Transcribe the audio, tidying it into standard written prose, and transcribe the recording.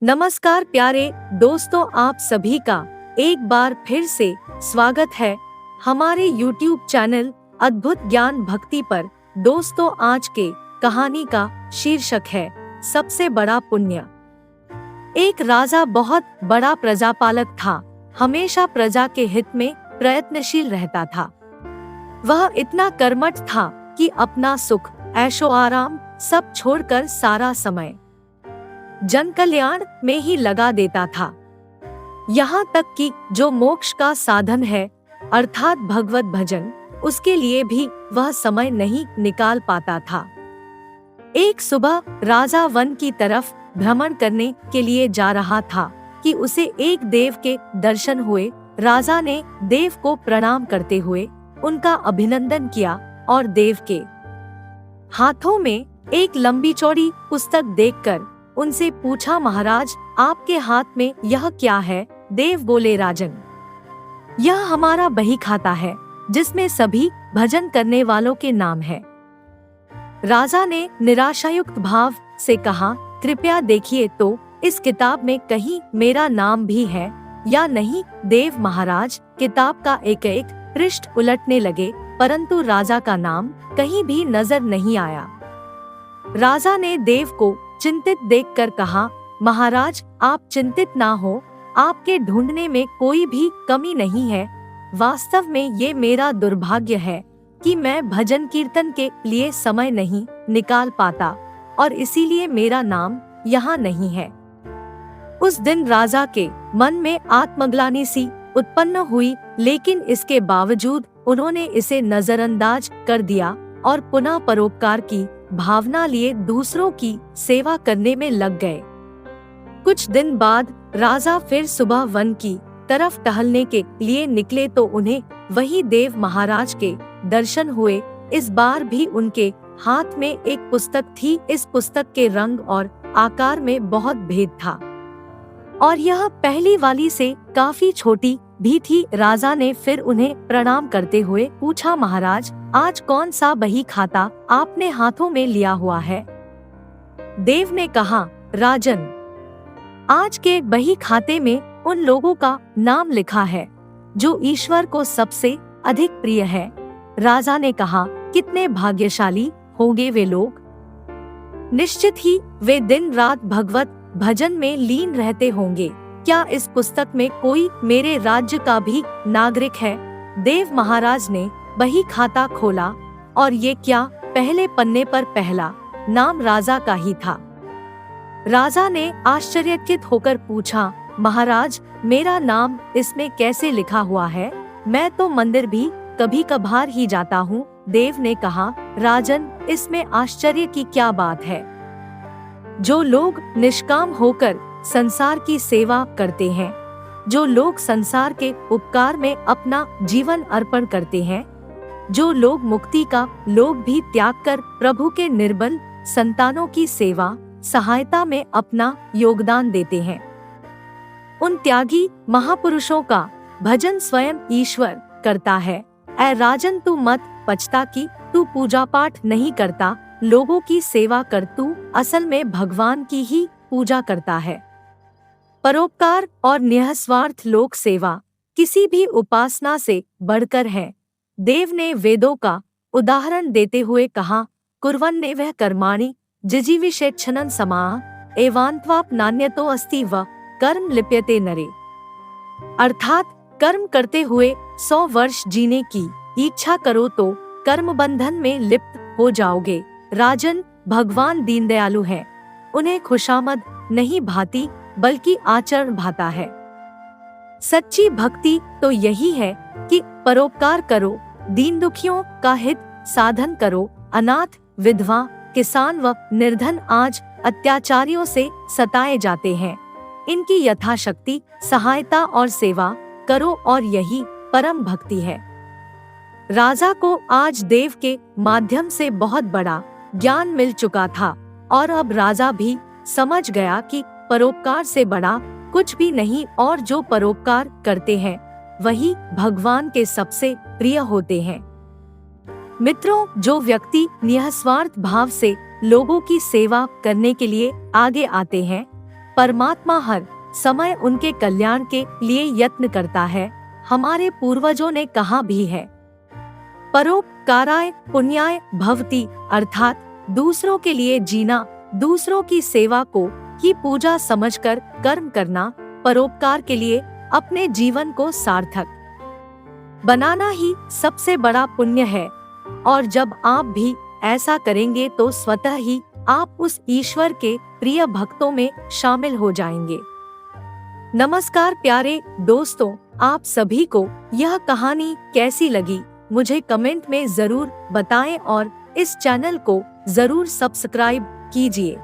नमस्कार प्यारे दोस्तों, आप सभी का एक बार फिर से स्वागत है हमारे YouTube चैनल अद्भुत ज्ञान भक्ति पर। दोस्तों, आज के कहानी का शीर्षक है सबसे बड़ा पुण्य। एक राजा बहुत बड़ा प्रजापालक था, हमेशा प्रजा के हित में प्रयत्नशील रहता था। वह इतना कर्मठ था कि अपना सुख, ऐशो आराम सब छोड़कर सारा समय जन कल्याण में ही लगा देता था। यहाँ तक कि जो मोक्ष का साधन है अर्थात भगवत भजन, उसके लिए भी वह समय नहीं निकाल पाता था। एक सुबह राजा वन की तरफ भ्रमण करने के लिए जा रहा था कि उसे एक देव के दर्शन हुए। राजा ने देव को प्रणाम करते हुए उनका अभिनंदन किया और देव के हाथों में एक लंबी चौड़ी पुस्तक देखकर उनसे पूछा, महाराज, आपके हाथ में यह क्या है? देव बोले, राजन, यह हमारा बही खाता है जिसमें सभी भजन करने वालों के नाम है। राजा ने निराशायुक्त भाव से कहा, कृपया देखिए तो इस किताब में कहीं मेरा नाम भी है या नहीं? देव महाराज किताब का एक एक पृष्ठ उलटने लगे, परंतु राजा का नाम कहीं भी नजर नहीं आया। राजा ने देव को चिंतित देखकर कहा, महाराज, आप चिंतित ना हो, आपके ढूंढने में कोई भी कमी नहीं है। वास्तव में ये मेरा दुर्भाग्य है कि मैं भजन कीर्तन के लिए समय नहीं निकाल पाता और इसीलिए मेरा नाम यहाँ नहीं है। उस दिन राजा के मन में आत्मग्लानि सी उत्पन्न हुई, लेकिन इसके बावजूद उन्होंने इसे नजरअंदाज कर दिया और पुनः परोपकार की भावना लिए दूसरों की सेवा करने में लग गए। कुछ दिन बाद राजा फिर सुबह वन की तरफ टहलने के लिए निकले तो उन्हें वही देव महाराज के दर्शन हुए। इस बार भी उनके हाथ में एक पुस्तक थी। इस पुस्तक के रंग और आकार में बहुत भेद था और यह पहली वाली से काफी छोटी भी थी। राजा ने फिर उन्हें प्रणाम करते हुए पूछा, महाराज, आज कौन सा बही खाता आपने हाथों में लिया हुआ है? देव ने कहा, राजन, आज के बही खाते में उन लोगों का नाम लिखा है जो ईश्वर को सबसे अधिक प्रिय है। राजा ने कहा, कितने भाग्यशाली होंगे वे लोग। निश्चित ही वे दिन रात भगवत भजन में लीन रहते होंगे। क्या इस पुस्तक में कोई मेरे राज्य का भी नागरिक है? देव महाराज ने बही खाता खोला और ये क्या, पहले पन्ने पर पहला नाम राजा का ही था। राजा ने आश्चर्यचकित होकर पूछा, महाराज, मेरा नाम इसमें कैसे लिखा हुआ है? मैं तो मंदिर भी कभी कभार ही जाता हूँ। देव ने कहा, राजन, इसमें आश्चर्य की क्या बात है? जो लोग निष्काम होकर संसार की सेवा करते हैं, जो लोग संसार के उपकार में अपना जीवन अर्पण करते हैं, जो लोग मुक्ति का लोभ भी त्याग कर प्रभु के निर्बल संतानों की सेवा सहायता में अपना योगदान देते हैं, उन त्यागी महापुरुषों का भजन स्वयं ईश्वर करता है। ऐ राजन, तू मत पछता कि तू पूजा पाठ नहीं करता, लोगों की सेवा कर, तू असल में भगवान की ही पूजा करता है। परोपकार और निःस्वार्थ लोक सेवा किसी भी उपासना से बढ़कर है। देव ने वेदों का उदाहरण देते हुए कहा, कुर्वन्नेवः कर्माणि जिजीविषेच्छनं समाः एवान्त्वाप नान्यतो अस्ति व कर्म लिप्यते नरे। अर्थात कर्म करते हुए 100 वर्ष जीने की इच्छा करो तो कर्म बंधन में लिप्त हो जाओगे। राजन, भगवान दीनदयालु हैं, उन्हें खुशामद नहीं भाती बल्कि आचरण भाता है। सच्ची भक्ति तो यही है कि परोपकार करो, दीन दुखियों का हित साधन करो। अनाथ, विधवा, किसान व निर्धन आज अत्याचारियों से सताए जाते हैं, इनकी यथाशक्ति सहायता और सेवा करो और यही परम भक्ति है। राजा को आज देव के माध्यम से बहुत बड़ा ज्ञान मिल चुका था और अब राजा भी समझ गया कि परोपकार से बड़ा कुछ भी नहीं और जो परोपकार करते हैं वही भगवान के सबसे प्रिय होते हैं। मित्रों, जो व्यक्ति निःस्वार्थ भाव से लोगों की सेवा करने के लिए आगे आते हैं, परमात्मा हर समय उनके कल्याण के लिए यत्न करता है। हमारे पूर्वजों ने कहा भी है, परोपकाराय पुण्याय भवति, अर्थात दूसरों के लिए जीना, दूसरों की सेवा को ही पूजा समझकर कर्म करना, परोपकार के लिए अपने जीवन को सार्थक बनाना ही सबसे बड़ा पुण्य है। और जब आप भी ऐसा करेंगे तो स्वतः ही आप उस ईश्वर के प्रिय भक्तों में शामिल हो जाएंगे। नमस्कार प्यारे दोस्तों, आप सभी को यह कहानी कैसी लगी मुझे कमेंट में जरूर बताएं और इस चैनल को जरूर सब्सक्राइब कीजिए।